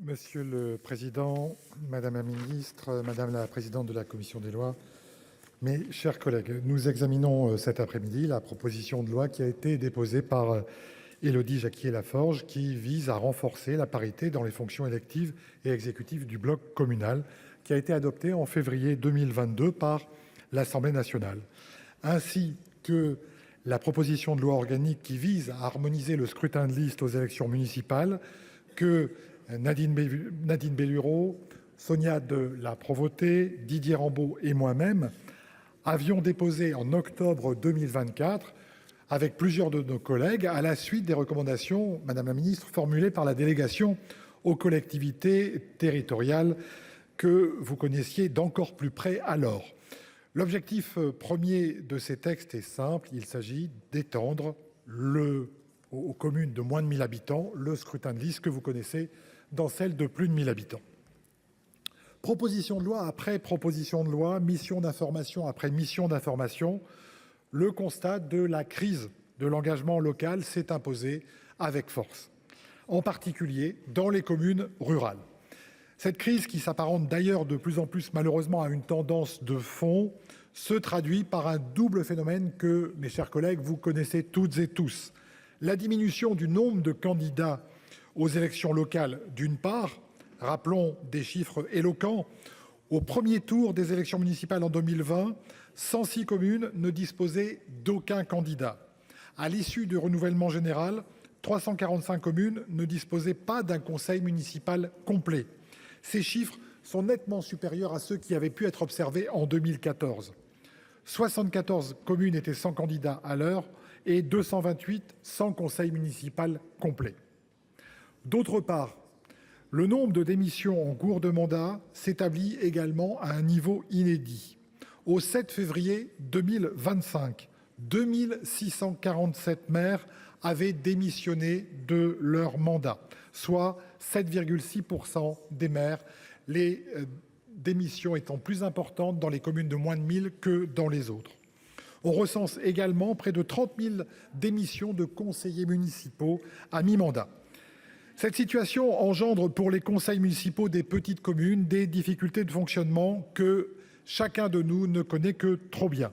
Monsieur le président, madame la ministre, madame la présidente de la commission des lois, mes chers collègues, nous examinons cet après-midi la proposition de loi qui a été déposée par Élodie Jacquier-Laforge qui vise à renforcer la parité dans les fonctions électives et exécutives du bloc communal, qui a été adoptée en février 2022 par l'Assemblée nationale, ainsi que la proposition de loi organique qui vise à harmoniser le scrutin de liste aux élections municipales que Nadine Bellureau, Sonia de la Provôté, Didier Rambaud et moi-même avions déposé en octobre 2024 avec plusieurs de nos collègues à la suite des recommandations, Madame la Ministre, formulées par la délégation aux collectivités territoriales que vous connaissiez d'encore plus près alors. L'objectif premier de ces textes est simple, il s'agit d'étendre aux communes de moins de 1000 habitants le scrutin de liste que vous connaissez dans celles de plus de 1000 habitants. Proposition de loi après proposition de loi, mission d'information après mission d'information, le constat de la crise de l'engagement local s'est imposé avec force, en particulier dans les communes rurales. Cette crise, qui s'apparente d'ailleurs de plus en plus malheureusement à une tendance de fond, se traduit par un double phénomène que, mes chers collègues, vous connaissez toutes et tous. La diminution du nombre de candidats aux élections locales, d'une part, rappelons des chiffres éloquents, au premier tour des élections municipales en 2020, 106 communes ne disposaient d'aucun candidat. À l'issue du renouvellement général, 345 communes ne disposaient pas d'un conseil municipal complet. Ces chiffres sont nettement supérieurs à ceux qui avaient pu être observés en 2014. 74 communes étaient sans candidat à l'heure et 228 sans conseil municipal complet. D'autre part, le nombre de démissions en cours de mandat s'établit également à un niveau inédit. Au 7 février 2025, 2647 maires avaient démissionné de leur mandat, soit 7,6% des maires, les démissions étant plus importantes dans les communes de moins de 1000 que dans les autres. On recense également près de 30 000 démissions de conseillers municipaux à mi-mandat. Cette situation engendre pour les conseils municipaux des petites communes des difficultés de fonctionnement que chacun de nous ne connaît que trop bien.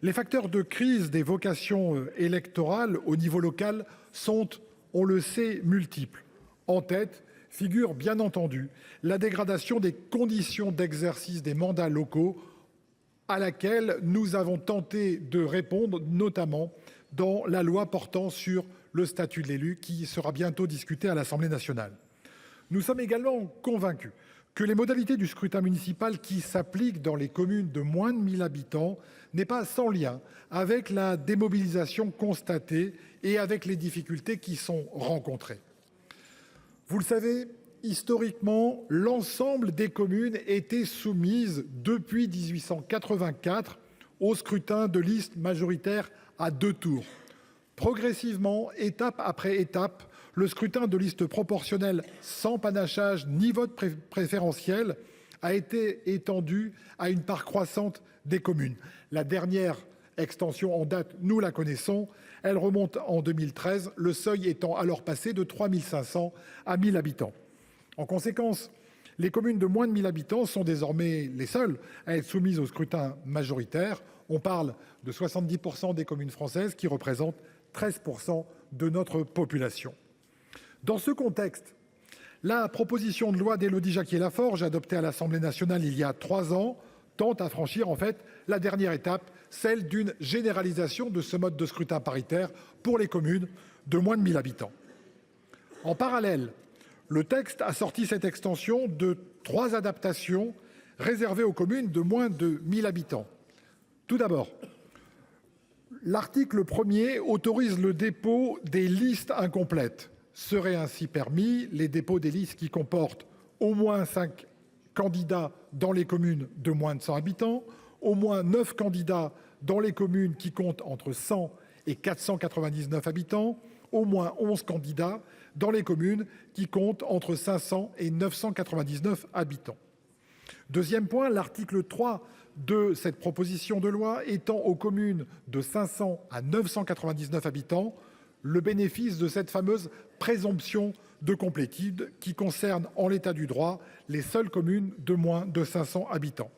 Les facteurs de crise des vocations électorales au niveau local sont, on le sait, multiples. En tête figure bien entendu la dégradation des conditions d'exercice des mandats locaux à laquelle nous avons tenté de répondre, notamment dans la loi portant sur le statut de l'élu qui sera bientôt discuté à l'Assemblée nationale. Nous sommes également convaincus que les modalités du scrutin municipal qui s'appliquent dans les communes de moins de 1000 habitants n'est pas sans lien avec la démobilisation constatée et avec les difficultés qui sont rencontrées. Vous le savez, historiquement, l'ensemble des communes étaient soumises depuis 1884 au scrutin de liste majoritaire à 2 tours. Progressivement, étape après étape, le scrutin de liste proportionnel sans panachage ni vote préférentiel a été étendu à une part croissante des communes. La dernière extension en date, nous la connaissons, elle remonte en 2013, le seuil étant alors passé de 3500 à 1000 habitants. En conséquence, les communes de moins de 1000 habitants sont désormais les seules à être soumises au scrutin majoritaire. On parle de 70% des communes françaises qui représentent 13% de notre population. Dans ce contexte, la proposition de loi d'Élodie Jacquier-Laforge, adoptée à l'Assemblée nationale il y a 3 ans, tente à franchir en fait la dernière étape, celle d'une généralisation de ce mode de scrutin paritaire pour les communes de moins de 1000 habitants. En parallèle, le texte a sorti cette extension de 3 adaptations réservées aux communes de moins de 1000 habitants. Tout d'abord, l'article 1er autorise le dépôt des listes incomplètes. Seraient ainsi permis les dépôts des listes qui comportent au moins 5 candidats dans les communes de moins de 100 habitants, au moins 9 candidats dans les communes qui comptent entre 100 et 499 habitants, au moins 11 candidats dans les communes qui comptent entre 500 et 999 habitants. Deuxième point, l'article 3 de cette proposition de loi étend aux communes de 500 à 999 habitants le bénéfice de cette fameuse présomption de complétude qui concerne en l'état du droit les seules communes de moins de 500 habitants.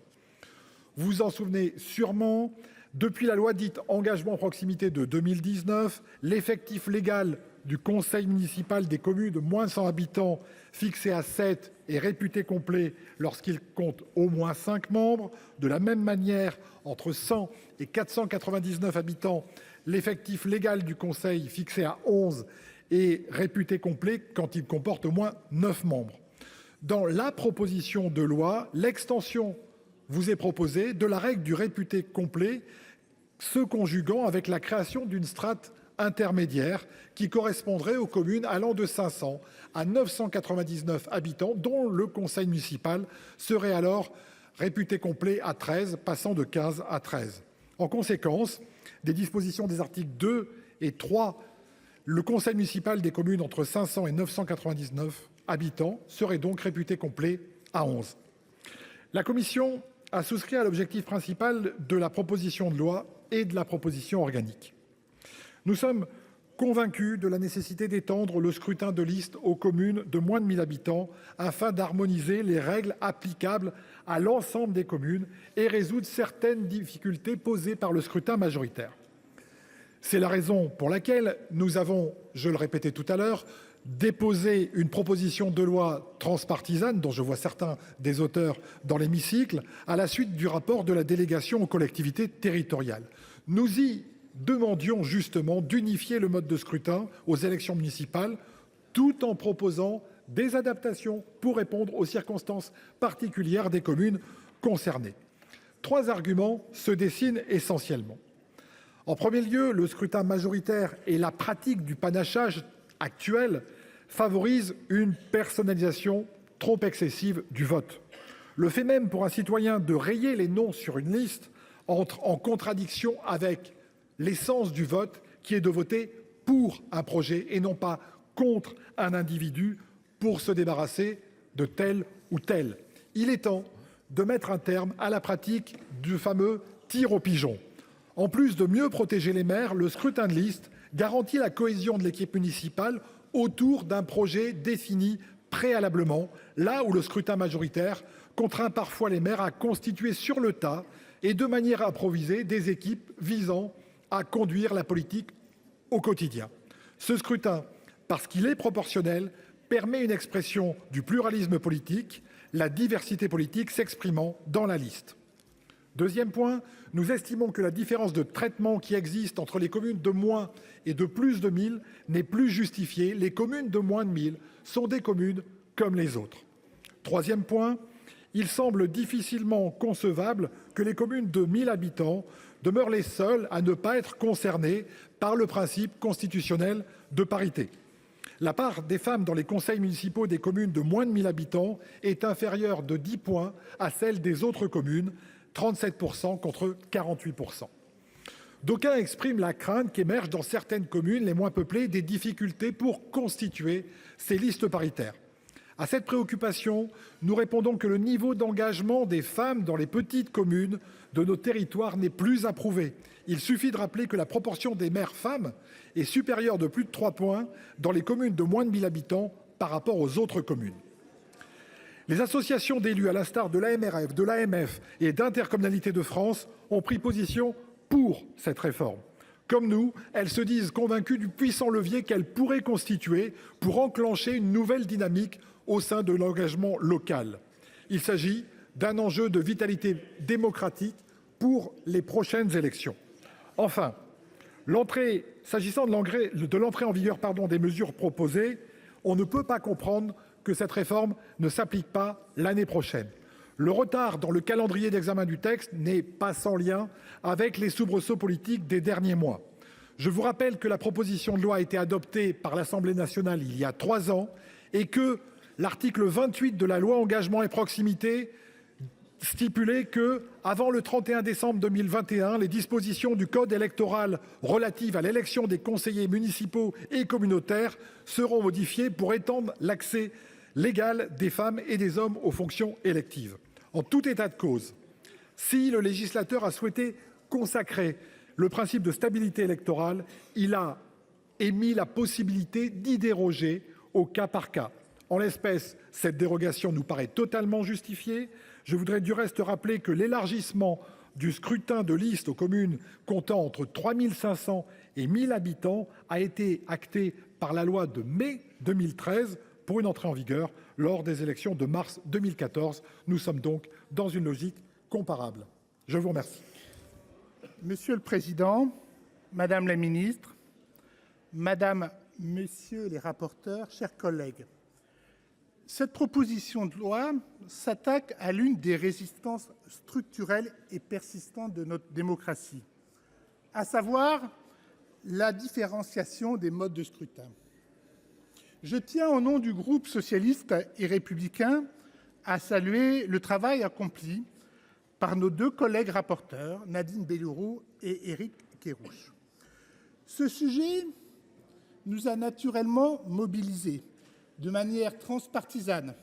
Vous vous en souvenez sûrement, depuis la loi dite Engagement proximité de 2019, l'effectif légal du conseil municipal des communes de moins de 100 habitants, fixé à 7, est réputé complet lorsqu'il compte au moins 5 membres. De la même manière, entre 100 et 499 habitants, l'effectif légal du conseil, fixé à 11, est réputé complet quand il comporte au moins 9 membres. Dans la proposition de loi, l'extension vous est proposée de la règle du réputé complet, se conjuguant avec la création d'une strate intermédiaire qui correspondrait aux communes allant de 500 à 999 habitants, dont le conseil municipal serait alors réputé complet à 13, passant de 15 à 13. En conséquence des dispositions des articles 2 et 3, le conseil municipal des communes entre 500 et 999 habitants serait donc réputé complet à 11. La commission a souscrit à l'objectif principal de la proposition de loi et de la proposition organique. Nous sommes convaincus de la nécessité d'étendre le scrutin de liste aux communes de moins de 1 000 habitants afin d'harmoniser les règles applicables à l'ensemble des communes et résoudre certaines difficultés posées par le scrutin majoritaire. C'est la raison pour laquelle nous avons, je le répétais tout à l'heure, déposé une proposition de loi transpartisane, dont je vois certains des auteurs dans l'hémicycle, à la suite du rapport de la délégation aux collectivités territoriales. Nous y demandions justement d'unifier le mode de scrutin aux élections municipales, tout en proposant des adaptations pour répondre aux circonstances particulières des communes concernées. 3 arguments se dessinent essentiellement. En premier lieu, le scrutin majoritaire et la pratique du panachage actuel favorisent une personnalisation trop excessive du vote. Le fait même pour un citoyen de rayer les noms sur une liste entre en contradiction avec l'essence du vote, qui est de voter pour un projet et non pas contre un individu pour se débarrasser de tel ou tel. Il est temps de mettre un terme à la pratique du fameux tir au pigeon. En plus de mieux protéger les maires, le scrutin de liste garantit la cohésion de l'équipe municipale autour d'un projet défini préalablement, là où le scrutin majoritaire contraint parfois les maires à constituer sur le tas et de manière improvisée des équipes visant à conduire la politique au quotidien. Ce scrutin, parce qu'il est proportionnel, permet une expression du pluralisme politique, la diversité politique s'exprimant dans la liste. Deuxième point, nous estimons que la différence de traitement qui existe entre les communes de moins et de plus de 1000 n'est plus justifiée. Les communes de moins de 1000 sont des communes comme les autres. Troisième point, il semble difficilement concevable que les communes de 1000 habitants demeurent les seules à ne pas être concernées par le principe constitutionnel de parité. La part des femmes dans les conseils municipaux des communes de moins de 1000 habitants est inférieure de 10 points à celle des autres communes, 37% contre 48%. D'aucuns expriment la crainte qu'émergent dans certaines communes les moins peuplées des difficultés pour constituer ces listes paritaires. À cette préoccupation, nous répondons que le niveau d'engagement des femmes dans les petites communes de nos territoires n'est plus approuvé. Il suffit de rappeler que la proportion des maires femmes est supérieure de plus de 3 points dans les communes de moins de 1000 habitants par rapport aux autres communes. Les associations d'élus, à l'instar de l'AMRF, de l'AMF et d'Intercommunalité de France, ont pris position pour cette réforme. Comme nous, elles se disent convaincues du puissant levier qu'elle pourrait constituer pour enclencher une nouvelle dynamique au sein de l'engagement local. Il s'agit d'un enjeu de vitalité démocratique pour les prochaines élections. Enfin, s'agissant de l'entrée en vigueur des mesures proposées, on ne peut pas comprendre que cette réforme ne s'applique pas l'année prochaine. Le retard dans le calendrier d'examen du texte n'est pas sans lien avec les soubresauts politiques des derniers mois. Je vous rappelle que la proposition de loi a été adoptée par l'Assemblée nationale il y a 3 ans et que l'article 28 de la loi Engagement et proximité stipulait que, avant le 31 décembre 2021, les dispositions du code électoral relatives à l'élection des conseillers municipaux et communautaires seront modifiées pour étendre l'accès légal des femmes et des hommes aux fonctions électives. En tout état de cause, si le législateur a souhaité consacrer le principe de stabilité électorale, il a émis la possibilité d'y déroger au cas par cas. En l'espèce, cette dérogation nous paraît totalement justifiée. Je voudrais du reste rappeler que l'élargissement du scrutin de liste aux communes comptant entre 3 500 et 1 000 habitants a été acté par la loi de mai 2013 pour une entrée en vigueur lors des élections de mars 2014. Nous sommes donc dans une logique comparable. Je vous remercie. Monsieur le président, madame la ministre, madame, messieurs les rapporteurs, chers collègues, cette proposition de loi s'attaque à l'une des résistances structurelles et persistantes de notre démocratie, à savoir la différenciation des modes de scrutin. Je tiens, au nom du groupe socialiste et républicain, à saluer le travail accompli par nos deux collègues rapporteurs, Nadine Bellurot et Éric Kerrouche. Ce sujet nous a naturellement mobilisés de manière transpartisane,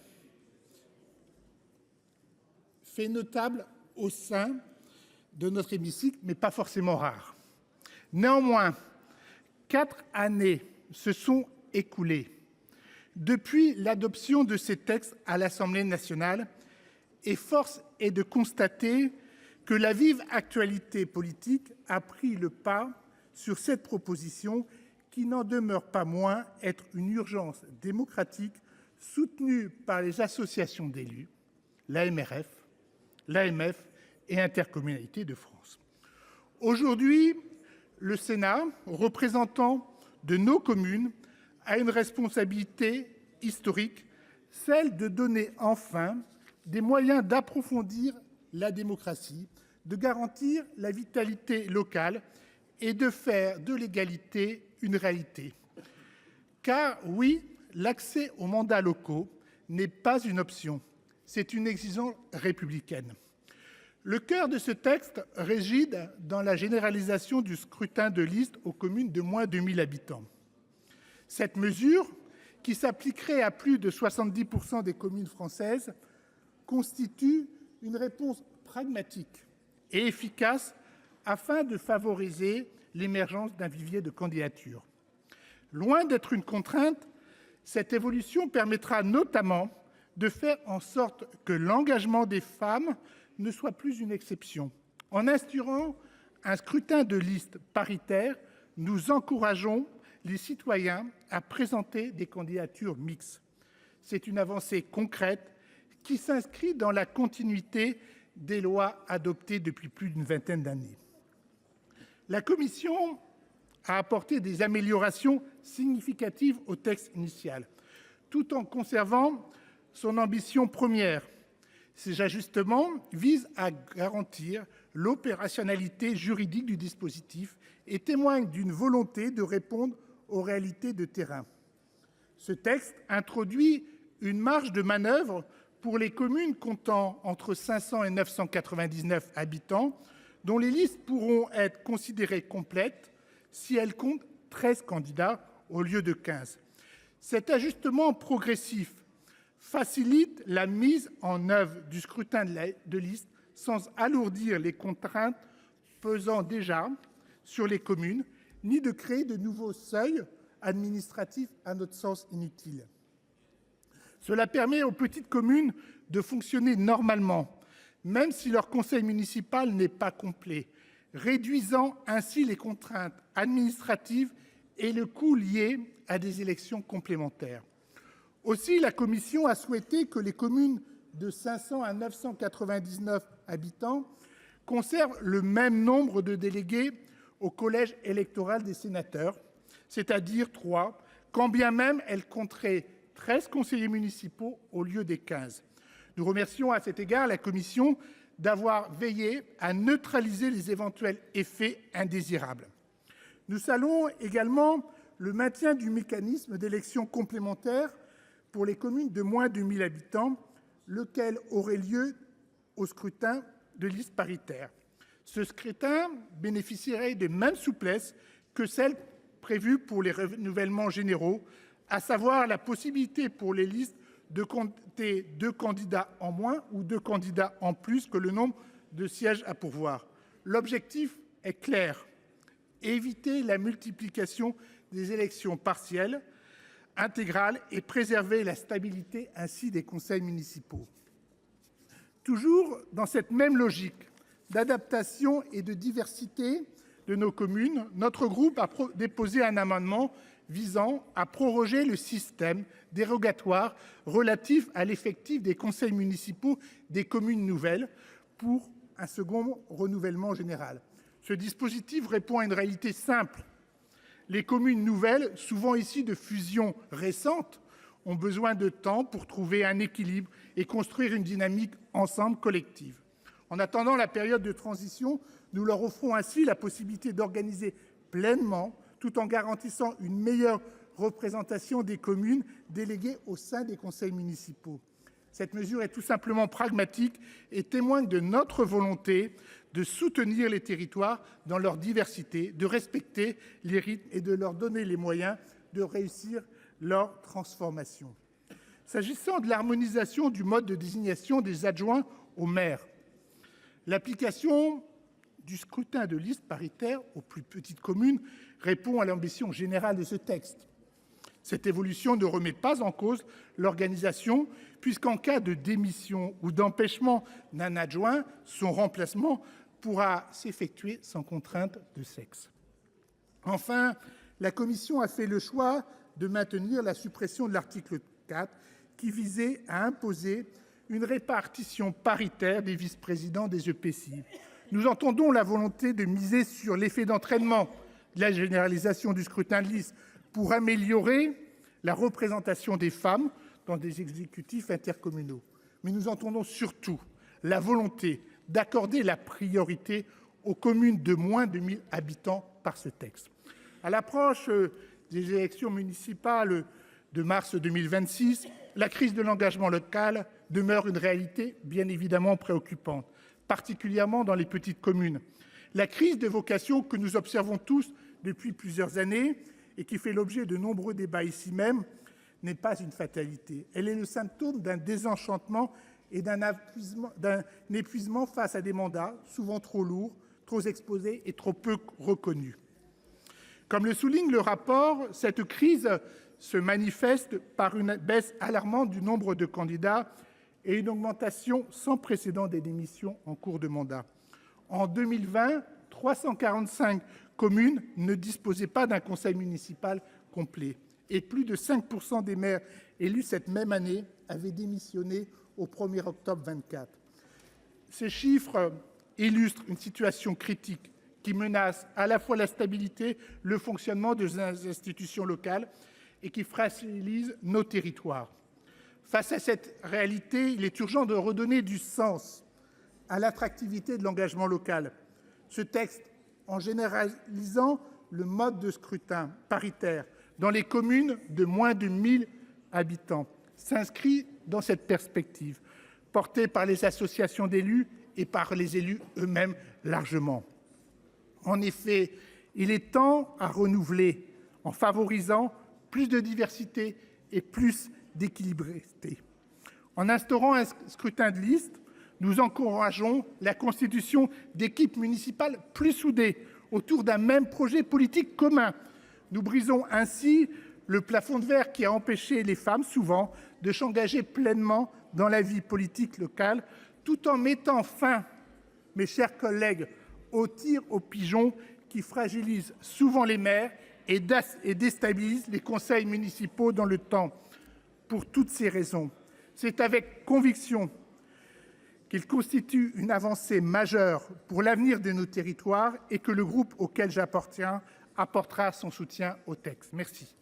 fait notable au sein de notre hémicycle, mais pas forcément rare. Néanmoins, 4 années se sont écoulées depuis l'adoption de ces textes à l'Assemblée nationale et force est de constater que la vive actualité politique a pris le pas sur cette proposition qui n'en demeure pas moins être une urgence démocratique soutenue par les associations d'élus, l'AMRF, l'AMF et Intercommunalités de France. Aujourd'hui, le Sénat, représentant de nos communes, a une responsabilité historique, celle de donner enfin des moyens d'approfondir la démocratie, de garantir la vitalité locale et de faire de l'égalité une réalité. Car oui, l'accès aux mandats locaux n'est pas une option, c'est une exigence républicaine. Le cœur de ce texte réside dans la généralisation du scrutin de liste aux communes de moins de 1 000 habitants. Cette mesure, qui s'appliquerait à plus de 70 % des communes françaises, constitue une réponse pragmatique et efficace afin de favoriser l'émergence d'un vivier de candidatures. Loin d'être une contrainte, cette évolution permettra notamment de faire en sorte que l'engagement des femmes ne soit plus une exception. En instaurant un scrutin de liste paritaire, nous encourageons les citoyens à présenter des candidatures mixtes. C'est une avancée concrète qui s'inscrit dans la continuité des lois adoptées depuis plus d'une vingtaine d'années. La commission a apporté des améliorations significatives au texte initial, tout en conservant son ambition première. Ces ajustements visent à garantir l'opérationnalité juridique du dispositif et témoignent d'une volonté de répondre aux réalités de terrain. Ce texte introduit une marge de manœuvre pour les communes comptant entre 500 et 999 habitants, dont les listes pourront être considérées complètes si elles comptent 13 candidats au lieu de 15. Cet ajustement progressif facilite la mise en œuvre du scrutin de liste sans alourdir les contraintes pesant déjà sur les communes, ni de créer de nouveaux seuils administratifs à notre sens inutiles. Cela permet aux petites communes de fonctionner normalement, même si leur conseil municipal n'est pas complet, réduisant ainsi les contraintes administratives et le coût lié à des élections complémentaires. Aussi, la commission a souhaité que les communes de 500 à 999 habitants conservent le même nombre de délégués au collège électoral des sénateurs, c'est-à-dire 3, quand bien même elles compteraient 13 conseillers municipaux au lieu des 15. Nous remercions à cet égard la commission d'avoir veillé à neutraliser les éventuels effets indésirables. Nous saluons également le maintien du mécanisme d'élection complémentaire pour les communes de moins de 1 000 habitants, lequel aurait lieu au scrutin de liste paritaire. Ce scrutin bénéficierait des mêmes souplesses que celles prévues pour les renouvellements généraux, à savoir la possibilité pour les listes de compter 2 candidats en moins ou 2 candidats en plus que le nombre de sièges à pourvoir. L'objectif est clair : éviter la multiplication des élections partielles intégrale et préserver la stabilité ainsi des conseils municipaux. Toujours dans cette même logique d'adaptation et de diversité de nos communes, notre groupe a déposé un amendement visant à proroger le système dérogatoire relatif à l'effectif des conseils municipaux des communes nouvelles pour un second renouvellement général. Ce dispositif répond à une réalité simple. Les communes nouvelles, souvent issues de fusions récentes, ont besoin de temps pour trouver un équilibre et construire une dynamique ensemble collective. En attendant la période de transition, nous leur offrons ainsi la possibilité d'organiser pleinement, tout en garantissant une meilleure représentation des communes déléguées au sein des conseils municipaux. Cette mesure est tout simplement pragmatique et témoigne de notre volonté de soutenir les territoires dans leur diversité, de respecter les rythmes et de leur donner les moyens de réussir leur transformation. S'agissant de l'harmonisation du mode de désignation des adjoints au maire, l'application du scrutin de liste paritaire aux plus petites communes répond à l'ambition générale de ce texte. Cette évolution ne remet pas en cause l'organisation, puisqu'en cas de démission ou d'empêchement d'un adjoint, son remplacement pourra s'effectuer sans contrainte de sexe. Enfin, la commission a fait le choix de maintenir la suppression de l'article 4 qui visait à imposer une répartition paritaire des vice-présidents des EPCI. Nous entendons la volonté de miser sur l'effet d'entraînement de la généralisation du scrutin de liste pour améliorer la représentation des femmes dans des exécutifs intercommunaux. Mais nous entendons surtout la volonté d'accorder la priorité aux communes de moins de 1 000 habitants par ce texte. À l'approche des élections municipales de mars 2026, la crise de l'engagement local demeure une réalité bien évidemment préoccupante, particulièrement dans les petites communes. La crise des vocations que nous observons tous depuis plusieurs années et qui fait l'objet de nombreux débats ici même n'est pas une fatalité. Elle est le symptôme d'un désenchantement et d'un épuisement face à des mandats souvent trop lourds, trop exposés et trop peu reconnus. Comme le souligne le rapport, cette crise se manifeste par une baisse alarmante du nombre de candidats et une augmentation sans précédent des démissions en cours de mandat. En 2020, 345 communes ne disposaient pas d'un conseil municipal complet et plus de 5% des maires élus cette même année avaient démissionné au 1er octobre 2024. Ces chiffres illustrent une situation critique qui menace à la fois la stabilité, le fonctionnement des institutions locales et qui fragilise nos territoires. Face à cette réalité, il est urgent de redonner du sens à l'attractivité de l'engagement local. Ce texte, en généralisant le mode de scrutin paritaire dans les communes de moins de 1 000 habitants, s'inscrit dans cette perspective, portée par les associations d'élus et par les élus eux-mêmes largement. En effet, il est temps à renouveler en favorisant plus de diversité et plus d'équilibrité. En instaurant un scrutin de liste, nous encourageons la constitution d'équipes municipales plus soudées autour d'un même projet politique commun. Nous brisons ainsi le plafond de verre qui a empêché les femmes, souvent, de s'engager pleinement dans la vie politique locale, tout en mettant fin, mes chers collègues, aux tirs aux pigeons qui fragilisent souvent les maires et déstabilisent les conseils municipaux dans le temps. Pour toutes ces raisons, c'est avec conviction qu'il constitue une avancée majeure pour l'avenir de nos territoires et que le groupe auquel j'appartiens apportera son soutien au texte. Merci.